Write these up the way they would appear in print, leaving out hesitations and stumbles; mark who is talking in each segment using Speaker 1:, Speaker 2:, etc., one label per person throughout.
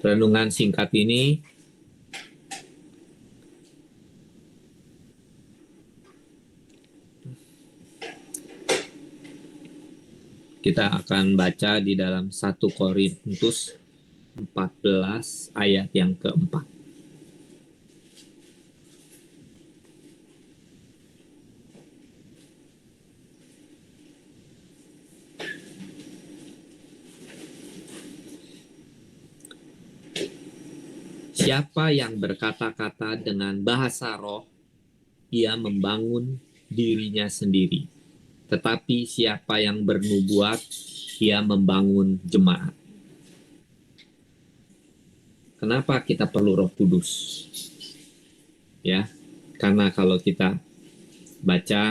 Speaker 1: Renungan singkat ini kita akan baca di dalam 1 Korintus 14 ayat yang keempat. Siapa yang berkata-kata dengan bahasa roh, ia membangun dirinya sendiri. Tetapi siapa yang bernubuat, ia membangun jemaat. Kenapa kita perlu Roh Kudus? Ya, karena kalau kita baca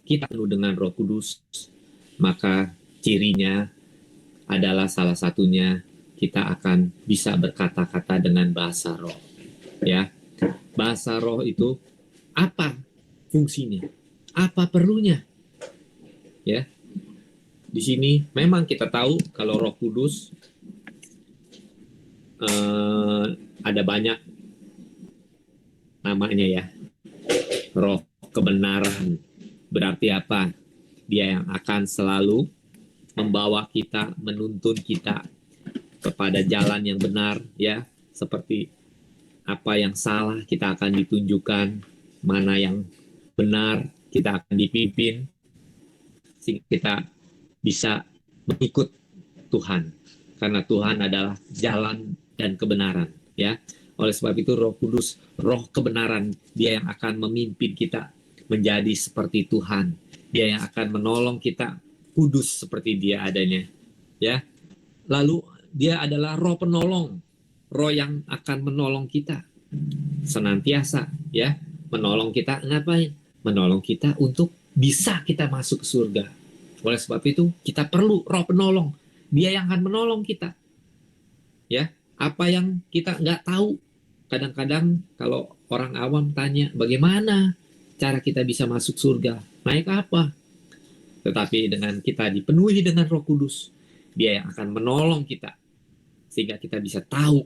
Speaker 1: kita penuh dengan Roh Kudus, maka cirinya adalah salah satunya kita akan bisa berkata-kata dengan bahasa roh. Ya, bahasa roh itu apa fungsinya? Apa perlunya? Ya, di sini memang kita tahu kalau Roh Kudus ada banyak namanya ya. Roh kebenaran berarti apa? Dia yang akan selalu membawa kita, menuntun kita kepada jalan yang benar, ya, seperti apa yang salah kita akan ditunjukkan, mana yang benar kita akan dipimpin, sehingga kita bisa mengikut Tuhan, karena Tuhan adalah jalan dan kebenaran, ya. Oleh sebab itu Roh Kudus, Roh kebenaran, Dia yang akan memimpin kita menjadi seperti Tuhan. Dia yang akan menolong kita kudus seperti Dia adanya, ya. Lalu Dia adalah Roh penolong, Roh yang akan menolong kita senantiasa, ya, menolong kita ngapain? Menolong kita untuk bisa kita masuk ke surga. Oleh sebab itu kita perlu Roh penolong. Dia yang akan menolong kita, ya. Apa yang kita nggak tahu, kadang-kadang kalau orang awam tanya bagaimana cara kita bisa masuk surga, naik apa? Tetapi dengan kita dipenuhi dengan Roh Kudus, Dia yang akan menolong kita sehingga kita bisa tahu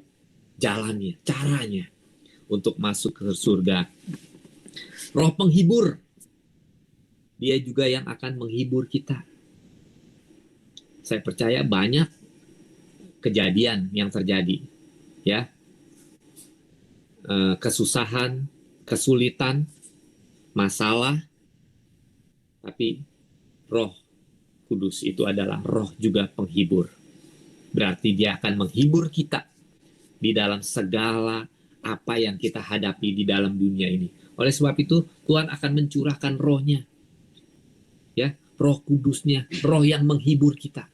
Speaker 1: jalannya, caranya untuk masuk ke surga. Roh penghibur, Dia juga yang akan menghibur kita. Saya percaya banyak kejadian yang terjadi, ya, kesusahan, kesulitan, masalah, tapi Roh Kudus itu adalah Roh juga penghibur. Berarti Dia akan menghibur kita di dalam segala apa yang kita hadapi di dalam dunia ini. Oleh sebab itu Tuhan akan mencurahkan Roh-Nya, ya, Roh Kudus-Nya, Roh yang menghibur kita.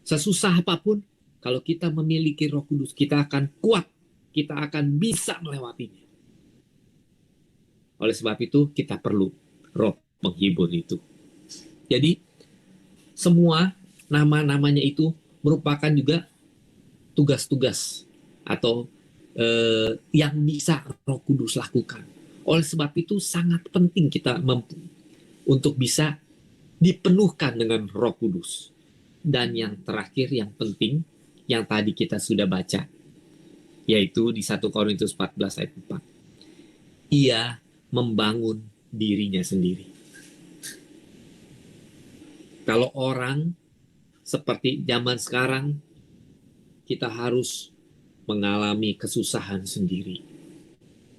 Speaker 1: Sesusah apapun, kalau kita memiliki Roh Kudus, kita akan kuat, kita akan bisa melewatinya. Oleh sebab itu kita perlu Roh penghibur itu. Jadi semua nama-namanya itu merupakan juga tugas-tugas atau yang bisa Roh Kudus lakukan. Oleh sebab itu sangat penting kita untuk bisa dipenuhkan dengan Roh Kudus. Dan yang terakhir, yang penting, yang tadi kita sudah baca, yaitu di 1 Korintus 14 ayat 4. Ia membangun dirinya sendiri. Kalau orang seperti zaman sekarang, kita harus mengalami kesusahan sendiri,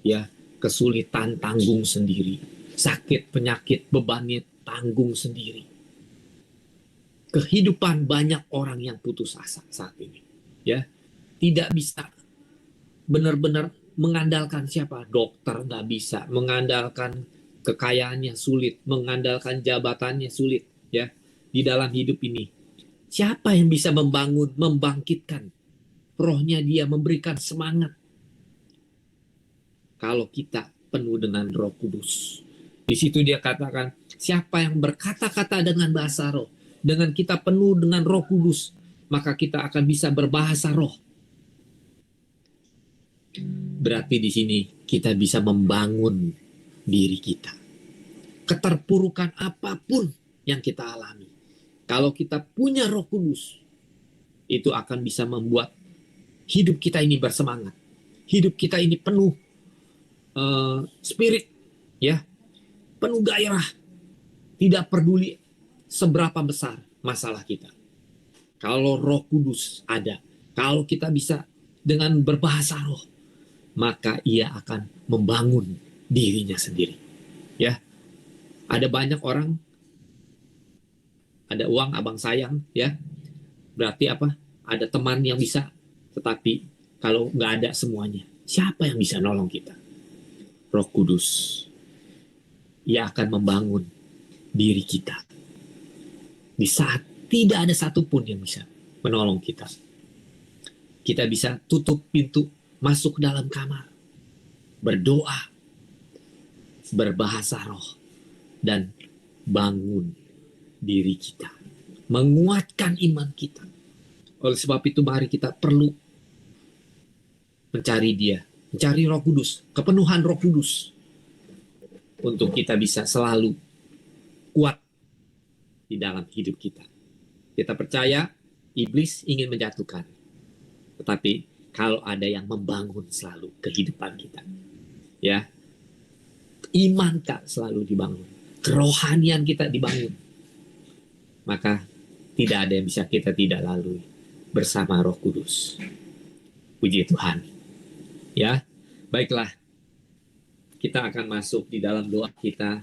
Speaker 1: ya, kesulitan tanggung sendiri, sakit penyakit bebannya tanggung sendiri. Kehidupan banyak orang yang putus asa saat ini, ya, tidak bisa benar-benar mengandalkan siapa, dokter nggak bisa, mengandalkan kekayaannya sulit, mengandalkan jabatannya sulit, ya, di dalam hidup ini. Siapa yang bisa membangun, membangkitkan Rohnya Dia, memberikan semangat? Kalau kita penuh dengan Roh Kudus. Di situ Dia katakan, siapa yang berkata-kata dengan bahasa roh, dengan kita penuh dengan Roh Kudus, maka kita akan bisa berbahasa roh. Berarti di sini kita bisa membangun diri kita. Keterpurukan apapun yang kita alami, kalau kita punya Roh Kudus, itu akan bisa membuat hidup kita ini bersemangat, hidup kita ini penuh spirit, ya, penuh gairah, tidak peduli seberapa besar masalah kita. Kalau Roh Kudus ada, kalau kita bisa dengan berbahasa roh, maka ia akan membangun dirinya sendiri. Ya, ada banyak orang, ada uang abang sayang, ya, berarti apa? Ada teman yang bisa, tetapi kalau nggak ada semuanya, siapa yang bisa nolong kita? Roh Kudus. Ia akan membangun diri kita di saat tidak ada satupun yang bisa menolong kita. Kita bisa tutup pintu, masuk ke dalam kamar, berdoa, berbahasa roh, dan bangun diri kita, menguatkan iman kita. Oleh sebab itu mari kita perlu mencari Dia, mencari Roh Kudus, kepenuhan Roh Kudus, untuk kita bisa selalu kuat di dalam hidup kita. Kita percaya iblis ingin menjatuhkan, tetapi kalau ada yang membangun selalu kehidupan kita, ya, iman kita selalu dibangun, kerohanian kita dibangun, maka tidak ada yang bisa kita tidak lalui bersama Roh Kudus. Puji Tuhan. Ya, baiklah. Kita akan masuk di dalam doa kita